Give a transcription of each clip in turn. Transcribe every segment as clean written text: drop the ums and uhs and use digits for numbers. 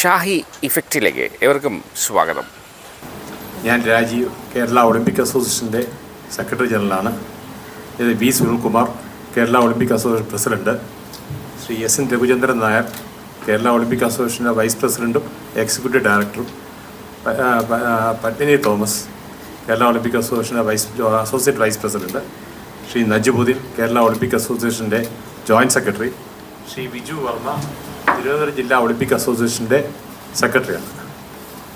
ഷാഹി ഇഫക്റ്റിലേക്ക് ഏവർക്കും സ്വാഗതം. ഞാൻ രാജീവ്, കേരള ഒളിമ്പിക് അസോസിയേഷൻ്റെ സെക്രട്ടറി ജനറലാണ്. ഇത് V Sunilkumar, Kerala olympic association president. Shri S N Raghuchandran Nair, Kerala olympic അസോസിയേഷൻ്റെ വൈസ് പ്രസിഡൻറ്റും എക്സിക്യൂട്ടീവ് ഡയറക്ടറും. പത്മിനി തോമസ്, കേരള ഒളിമ്പിക് അസോസിയേഷൻ്റെ associate vice president. Shri Najibuddin, Kerala olympic അസോസിയേഷൻ്റെ ജോയിൻറ്റ് സെക്രട്ടറി. ശ്രീ വിജു വർമ്മ, തിരുവനന്തപുരം ജില്ലാ ഒളിമ്പിക് അസോസിയേഷൻ്റെ സെക്രട്ടറിയാണ്.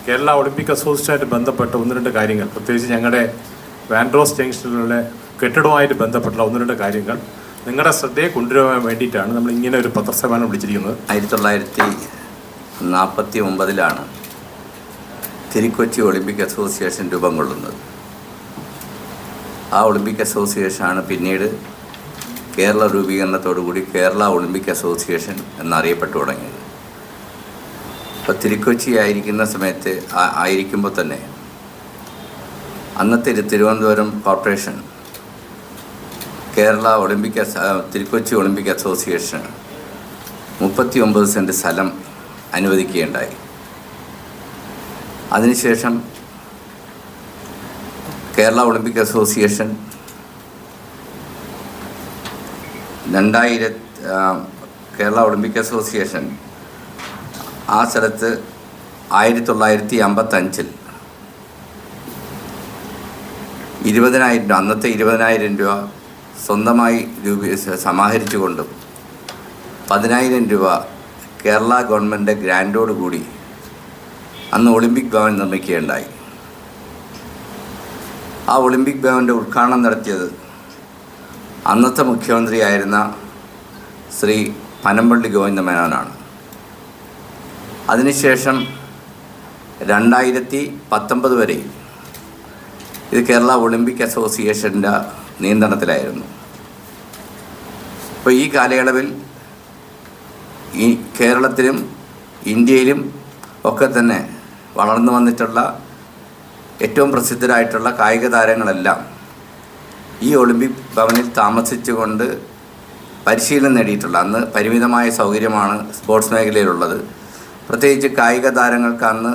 കേരള ഒളിമ്പിക് അസോസിയേഷനായിട്ട് ബന്ധപ്പെട്ട ഒന്ന് രണ്ട് കാര്യങ്ങൾ, പ്രത്യേകിച്ച് ഞങ്ങളുടെ വാൻഡ്രോസ് ജംഗ്ഷനിലുള്ള കെട്ടിടവുമായിട്ട് ബന്ധപ്പെട്ട ഒന്ന് രണ്ട് കാര്യങ്ങൾ നിങ്ങളുടെ ശ്രദ്ധയെ കൊണ്ടുവരാൻ വേണ്ടിയിട്ടാണ് നമ്മൾ ഇങ്ങനെ ഒരു പത്രസമ്മേളനം വിളിച്ചിരിക്കുന്നത്. 1949 തിരുക്കൊച്ചി ഒളിമ്പിക് അസോസിയേഷൻ രൂപം കൊള്ളുന്നത്. ആ ഒളിമ്പിക് അസോസിയേഷനാണ് പിന്നീട് കേരള രൂപീകരണത്തോടുകൂടി കേരള ഒളിമ്പിക് അസോസിയേഷൻ എന്നറിയപ്പെട്ടു തുടങ്ങിയത്. ഇപ്പോൾ തിരുക്കൊച്ചി ആയിരിക്കുമ്പോൾ തന്നെ അന്നത്തെ Thiruvananthapuram corporation Kerala Thirukochi olympic association 39 cent സ്ഥലം അനുവദിക്കുകയുണ്ടായി. അതിനുശേഷം Kerala olympic association 2000 Kerala olympic association ആ സ്ഥലത്ത് 1955 20,000 രൂപ, അന്നത്തെ 20,000 രൂപ സ്വന്തമായി സമാഹരിച്ചുകൊണ്ടും 10,000 രൂപ കേരള ഗവൺമെൻറ് ഗ്രാൻറ്റോടുകൂടി അന്ന് ഒളിമ്പിക് ഭവൻ നിർമ്മിക്കുകയുണ്ടായി. ആ ഒളിമ്പിക് ഭവൻ്റെ ഉദ്ഘാടനം നടത്തിയത് അന്നത്തെ മുഖ്യമന്ത്രിയായിരുന്ന ശ്രീ പനമ്പള്ളി ഗോവിന്ദമേനോനാണ്. അതിനുശേഷം 2019 വരെ ഇത് കേരള ഒളിമ്പിക് അസോസിയേഷൻ്റെ നിയന്ത്രണത്തിലായിരുന്നു. അപ്പോൾ ഈ കാലയളവിൽ ഈ കേരളത്തിലും ഇന്ത്യയിലും ഒക്കെ തന്നെ വളർന്നു വന്നിട്ടുള്ള ഏറ്റവും പ്രസിദ്ധരായിട്ടുള്ള കായിക താരങ്ങളെല്ലാം ഈ ഒളിമ്പിക് ഭവനിൽ താമസിച്ചുകൊണ്ട് പരിശീലനം നേടിയിട്ടുള്ള, അന്ന് പരിമിതമായ സൗകര്യമാണ് സ്പോർട്സ് മേഖലയിലുള്ളത്. പ്രത്യേകിച്ച് കായിക താരങ്ങൾക്ക് അന്ന്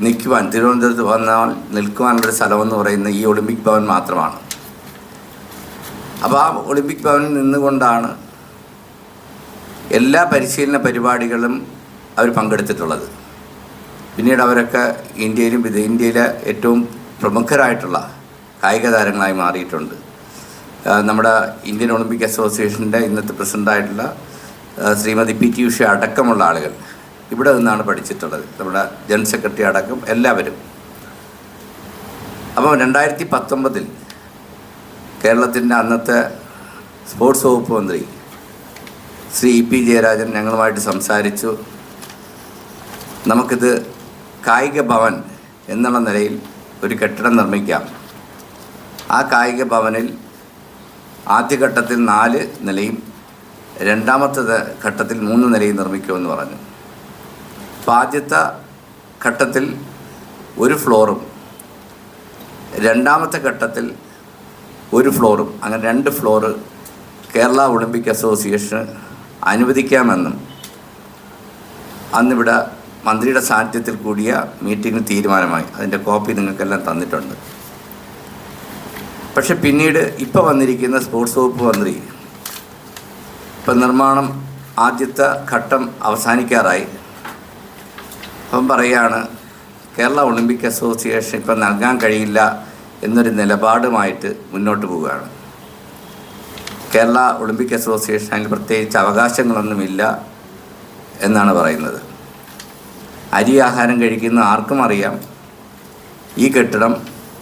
നിൽക്കുവാൻ, തിരുവനന്തപുരത്ത് വന്നാൽ നിൽക്കുവാനുള്ളൊരു സ്ഥലമെന്ന് പറയുന്നത് ഈ ഒളിമ്പിക് ഭവൻ മാത്രമാണ്. അപ്പോൾ ആ ഒളിമ്പിക് ഭവനിൽ നിന്നുകൊണ്ടാണ് എല്ലാ പരിശീലന പരിപാടികളും അവർ പങ്കെടുത്തിട്ടുള്ളത്. പിന്നീട് അവരൊക്കെ ഇന്ത്യയിലെ ഏറ്റവും പ്രമുഖരായിട്ടുള്ള കായിക താരങ്ങളായി മാറിയിട്ടുണ്ട്. നമ്മുടെ ഇന്ത്യൻ ഒളിമ്പിക് അസോസിയേഷൻ്റെ ഇന്നത്തെ പ്രസിഡൻ്റായിട്ടുള്ള ശ്രീമതി പി ടി ഉഷ അടക്കമുള്ള ആളുകൾ ഇവിടെ നിന്നാണ് പഠിച്ചിട്ടുള്ളത്. നമ്മുടെ ജനറൽ സെക്രട്ടറി അടക്കം എല്ലാവരും. അപ്പം 2019 കേരളത്തിൻ്റെ അന്നത്തെ സ്പോർട്സ് വകുപ്പ് മന്ത്രി ശ്രീ ഇ.പി. ജയരാജൻ ഞങ്ങളുമായിട്ട് സംസാരിച്ചു. നമുക്കിത് കായിക ഭവൻ എന്നുള്ള നിലയിൽ ഒരു കെട്ടിടം നിർമ്മിക്കാം. ആ കായിക ഭവനിൽ ആദ്യഘട്ടത്തിൽ 4 നിലയും രണ്ടാമത്തെ ഘട്ടത്തിൽ 3 നിലയും നിർമ്മിക്കുമെന്ന് പറഞ്ഞു. അപ്പോൾ ആദ്യത്തെ ഘട്ടത്തിൽ 1 ഫ്ലോറും രണ്ടാമത്തെ ഘട്ടത്തിൽ 1 ഫ്ലോറും, അങ്ങനെ 2 ഫ്ലോറ് കേരള ഒളിമ്പിക് അസോസിയേഷൻ അനുവദിക്കാമെന്നും അന്നിവിടെ മന്ത്രിയുടെ സാന്നിധ്യത്തിൽ കൂടിയ മീറ്റിംഗിൽ തീരുമാനമായി. അതിൻ്റെ കോപ്പി നിങ്ങൾക്കെല്ലാം തന്നിട്ടുണ്ട്. പക്ഷെ പിന്നീട് ഇപ്പോൾ വന്നിരിക്കുന്ന സ്പോർട്സ് വകുപ്പ് മന്ത്രി ഇപ്പം നിർമ്മാണം ആദ്യത്തെ ഘട്ടം അവസാനിക്കാറായി. അപ്പം പറയുകയാണ് കേരള ഒളിമ്പിക് അസോസിയേഷൻ ഇപ്പം നൽകാൻ കഴിയില്ല എന്നൊരു നിലപാടുമായിട്ട് മുന്നോട്ട് പോവുകയാണ്. കേരള ഒളിമ്പിക് അസോസിയേഷൻ അതിൽ പ്രത്യേകിച്ച് അവകാശങ്ങളൊന്നുമില്ല എന്നാണ് പറയുന്നത്. അരി ആഹാരം കഴിക്കുന്ന ആർക്കും അറിയാം ഈ കെട്ടിടം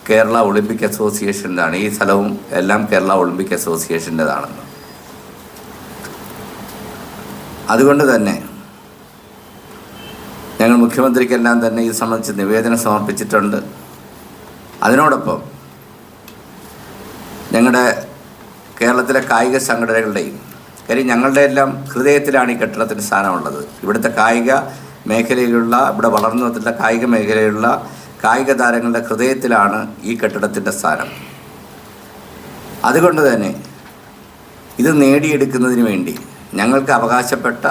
കേരള ഒളിമ്പിക് അസോസിയേഷൻ്റെതാണ്, ഈ സ്ഥലവും എല്ലാം കേരള ഒളിമ്പിക് അസോസിയേഷൻ്റെതാണെന്ന്. അതുകൊണ്ട് തന്നെ ഞങ്ങൾ മുഖ്യമന്ത്രിക്കെല്ലാം തന്നെ ഇത് സംബന്ധിച്ച് നിവേദനം സമർപ്പിച്ചിട്ടുണ്ട്. അതിനോടൊപ്പം ഞങ്ങളുടെ കേരളത്തിലെ കായിക സംഘടനകളുടെയും കാര്യം ഞങ്ങളുടെ എല്ലാം ഹൃദയത്തിലാണ് ഈ കെട്ടിടത്തിന് സ്ഥാനമുള്ളത്. ഇവിടുത്തെ കായിക മേഖലയിലുള്ള, ഇവിടെ വളർന്നു വന്നിട്ടുള്ള കായിക മേഖലയിലുള്ള കായിക താരങ്ങളുടെ ഹൃദയത്തിലാണ് ഈ കെട്ടിടത്തിൻ്റെ സ്ഥാനം. അതുകൊണ്ട് തന്നെ ഇത് നേടിയെടുക്കുന്നതിന് വേണ്ടി ഞങ്ങൾക്ക് അവകാശപ്പെട്ട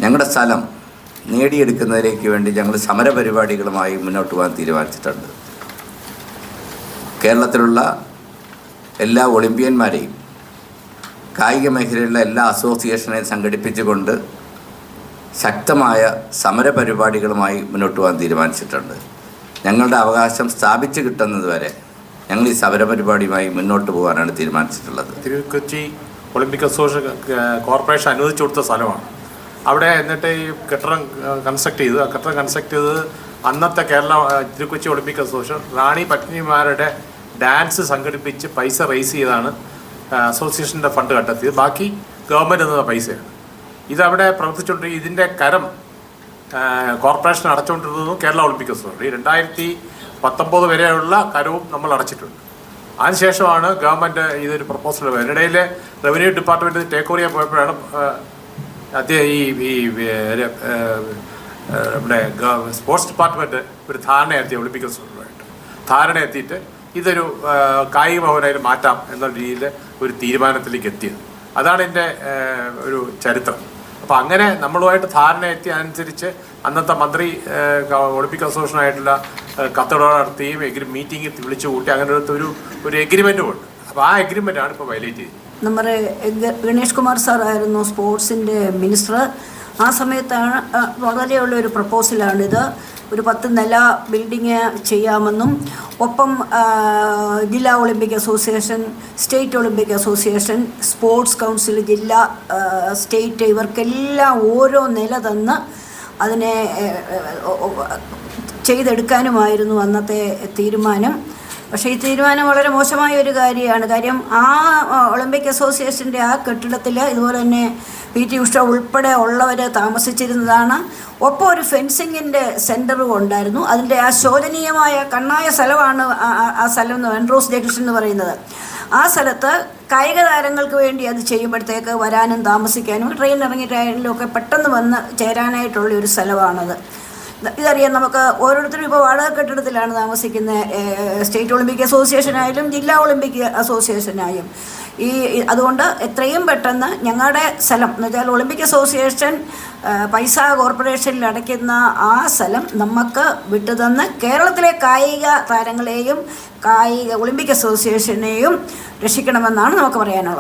ഞങ്ങളുടെ സ്ഥലം നേടിയെടുക്കുന്നതിലേക്ക് വേണ്ടി ഞങ്ങൾ സമരപരിപാടികളുമായി മുന്നോട്ട് പോകാൻ തീരുമാനിച്ചിട്ടുണ്ട്. കേരളത്തിലുള്ള എല്ലാ ഒളിമ്പ്യന്മാരെയും കായിക മേഖലയിലുള്ള എല്ലാ അസോസിയേഷനെയും സംഘടിപ്പിച്ചുകൊണ്ട് ശക്തമായ സമരപരിപാടികളുമായി മുന്നോട്ട് പോകാൻ തീരുമാനിച്ചിട്ടുണ്ട്. ഞങ്ങളുടെ അവകാശം സ്ഥാപിച്ചു കിട്ടുന്നതുവരെ ഞങ്ങൾ ഈ സമരപരിപാടിയുമായി മുന്നോട്ട് പോകാനാണ് തീരുമാനിച്ചിട്ടുള്ളത്. തിരുക്കൊച്ചി ഒളിമ്പിക് അസോസിയേഷൻ കോർപ്പറേഷൻ അനുവദിച്ചു കൊടുത്ത സ്ഥലമാണ്. അവിടെ എന്നിട്ട് ഈ കെട്ടിടം കൺസ്ട്രക്ട് ചെയ്തു. ആ കെട്ടിടം കൺസ്ട്രക്ട് ചെയ്തത് അന്നത്തെ തിരുക്കൊച്ചി ഒളിമ്പിക് അസോസിയേഷൻ റാണി പത്മിനിമാരുടെ ഡാൻസ് സംഘടിപ്പിച്ച് പൈസ റേസ് ചെയ്താണ് അസോസിയേഷൻ്റെ ഫണ്ട് കണ്ടെത്തിയത്. ബാക്കി ഗവൺമെൻറ് എന്ന പൈസയാണ്. ഇതവിടെ പ്രവർത്തിച്ചുകൊണ്ടിരിക്കും. ഇതിൻ്റെ കരം കോർപ്പറേഷൻ അടച്ചുകൊണ്ടിരുന്നതും കേരള ഒളിമ്പിക് അസോസിയേഷൻ 2019 വരെയുള്ള കരവും നമ്മൾ അടച്ചിട്ടുണ്ട്. അതിനുശേഷമാണ് ഗവൺമെൻറ് ഇതൊരു പ്രപ്പോസൽ വരുന്നത്. ഇടയിൽ റവന്യൂ ഡിപ്പാർട്ട്മെൻറ്റ് ടേക്ക് ഓവർ ചെയ്യാൻ പോയപ്പോഴാണ് അദ്ദേഹം നമ്മുടെ സ്പോർട്സ് ഡിപ്പാർട്ട്മെൻറ്റ് ഒരു ധാരണ എത്തി ഒളിമ്പിക് അസോസിയേഷനുമായിട്ട് ധാരണ എത്തിയിട്ട് ഇതൊരു കായിക ഭവനായിട്ട് മാറ്റാം എന്ന രീതിയിൽ ഒരു തീരുമാനത്തിലേക്ക് എത്തിയത്. അതാണ് എൻ്റെ ഒരു ചരിത്രം. അപ്പോൾ അങ്ങനെ നമ്മളുമായിട്ട് ധാരണ എത്തി അനുസരിച്ച് അന്നത്തെ മന്ത്രി ഒളിമ്പിക് അസോസിയേഷനായിട്ടുള്ള കത്തടപാട് നടത്തുകയും മീറ്റിംഗ് വിളിച്ചു കൂട്ടി അങ്ങനെ ഒരു എഗ്രിമെൻറ്റും ഉണ്ട്. അപ്പോൾ ആ എഗ്രിമെൻറ്റാണ് ഇപ്പോൾ വയലേറ്റ് ചെയ്തത്. നമ്മുടെ ഗണേഷ് കുമാർ സാറായിരുന്നു സ്പോർട്സിൻ്റെ മിനിസ്റ്റർ. ആ സമയത്താണ് വളരെയുള്ള ഒരു പ്രപ്പോസലാണിത്. ഒരു 10 നില ബിൽഡിങ് ചെയ്യാമെന്നും ഒപ്പം ജില്ലാ Olympic association, state Olympic association, sports council, ജില്ലാ, സ്റ്റേറ്റ് ഇവർക്കെല്ലാം ഓരോ നില തന്ന് അതിനെ ചെയ്തെടുക്കാനുമായിരുന്നു അന്നത്തെ തീരുമാനം. പക്ഷേ ഈ തീരുമാനം വളരെ മോശമായ ഒരു കാര്യമാണ്. കാര്യം ആ ഒളിമ്പിക് അസോസിയേഷൻ്റെ ആ കെട്ടിടത്തിൽ ഇതുപോലെ തന്നെ PT ഉഷ ഉൾപ്പെടെ ഉള്ളവർ താമസിച്ചിരുന്നതാണ്. ഒപ്പം ഒരു ഫെൻസിങ്ങിൻ്റെ സെൻറ്ററും ഉണ്ടായിരുന്നു. അതിൻ്റെ ആ ശോചനീയമായ കണ്ണായ സ്ഥലമാണ് ആ സ്ഥലം എന്ന് ആൻഡ്രൂസ് ജംഗ്ഷൻ എന്ന് പറയുന്നത്. ആ സ്ഥലത്ത് കായിക താരങ്ങൾക്ക് വേണ്ടി അത് ചെയ്യുമ്പോഴത്തേക്ക് വരാനും താമസിക്കാനും ട്രെയിൻ ഇറങ്ങിയിട്ടായാലും ഒക്കെ പെട്ടെന്ന് വന്ന് ചേരാനായിട്ടുള്ള ഒരു സ്ഥലമാണത്. ഇതറിയാം. നമുക്ക് ഓരോരുത്തരും ഇപ്പോൾ വാടക കെട്ടിടത്തിലാണ് താമസിക്കുന്നത്. സ്റ്റേറ്റ് ഒളിമ്പിക് അസോസിയേഷനായാലും ജില്ലാ ഒളിമ്പിക് അസോസിയേഷനായും അതുകൊണ്ട് എത്രയും പെട്ടെന്ന് ഞങ്ങളുടെ സ്ഥലം എന്ന് വെച്ചാൽ ഒളിമ്പിക് അസോസിയേഷൻ പൈസ കോർപ്പറേഷനിൽ അടയ്ക്കുന്ന ആ സ്ഥലം നമുക്ക് വിട്ടുതന്ന് കേരളത്തിലെ കായിക താരങ്ങളെയും ഒളിമ്പിക് അസോസിയേഷനെയും രക്ഷിക്കണമെന്നാണ് നമുക്ക് പറയാനുള്ളത്.